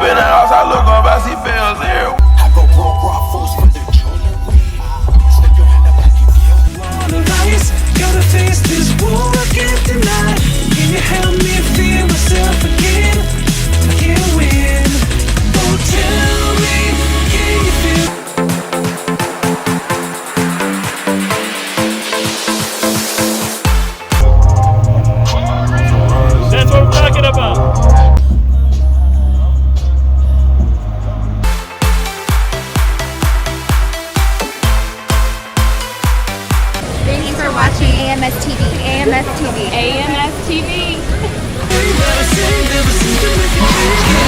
up in the house, I look up, I see fails there. I go broke raw force for the jewelry. Slip your hand up like you feel all the lights. Gotta face this war I can't deny. Can you help me feel myself again? I can't win. Oh, tell me, can you feel? That's what we're talking about. Thank you for watching AMS TV. AMS TV. AMS TV. Never seen the